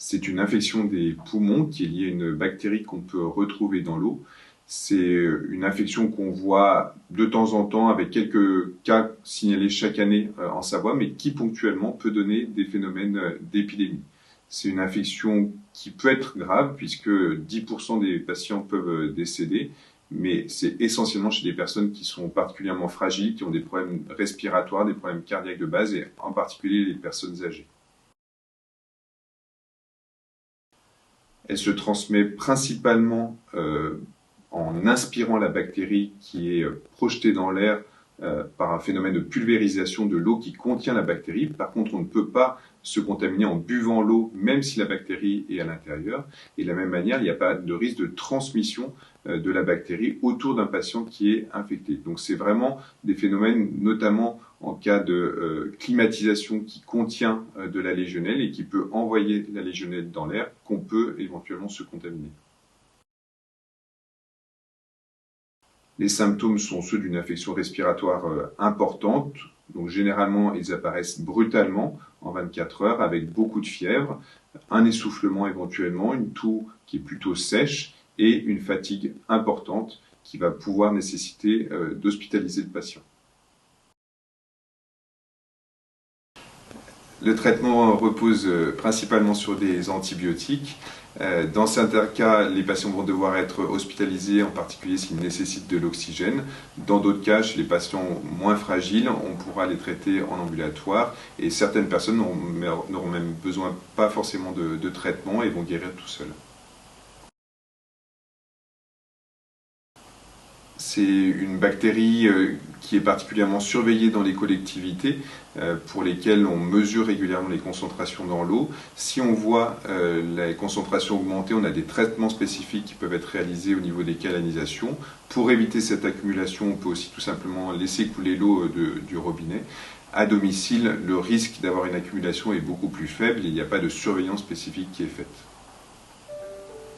C'est une infection des poumons qui est liée à une bactérie qu'on peut retrouver dans l'eau. C'est une infection qu'on voit de temps en temps avec quelques cas signalés chaque année en Savoie, mais qui ponctuellement peut donner des phénomènes d'épidémie. C'est une infection qui peut être grave puisque 10% des patients peuvent décéder, mais c'est essentiellement chez des personnes qui sont particulièrement fragiles, qui ont des problèmes respiratoires, des problèmes cardiaques de base et en particulier les personnes âgées. Elle se transmet principalement en inspirant la bactérie qui est projetée dans l'air par un phénomène de pulvérisation de l'eau qui contient la bactérie. Par contre, on ne peut pas se contaminer en buvant l'eau, même si la bactérie est à l'intérieur. Et de la même manière, il n'y a pas de risque de transmission de la bactérie autour d'un patient qui est infecté. Donc c'est vraiment des phénomènes, notamment en cas de climatisation qui contient de la légionnelle et qui peut envoyer la légionnelle dans l'air, qu'on peut éventuellement se contaminer. Les symptômes sont ceux d'une infection respiratoire importante. Donc généralement, ils apparaissent brutalement en 24 heures avec beaucoup de fièvre, un essoufflement éventuellement, une toux qui est plutôt sèche et une fatigue importante qui va pouvoir nécessiter d'hospitaliser le patient. Le traitement repose principalement sur des antibiotiques. Dans certains cas, les patients vont devoir être hospitalisés, en particulier s'ils nécessitent de l'oxygène. Dans d'autres cas, chez les patients moins fragiles, on pourra les traiter en ambulatoire et certaines personnes n'auront même besoin pas forcément de traitement et vont guérir tout seuls. C'est une bactérie qui est particulièrement surveillée dans les collectivités pour lesquelles on mesure régulièrement les concentrations dans l'eau. Si on voit les concentrations augmenter, on a des traitements spécifiques qui peuvent être réalisés au niveau des canalisations. Pour éviter cette accumulation, on peut aussi tout simplement laisser couler l'eau du robinet. À domicile, le risque d'avoir une accumulation est beaucoup plus faible et il n'y a pas de surveillance spécifique qui est faite.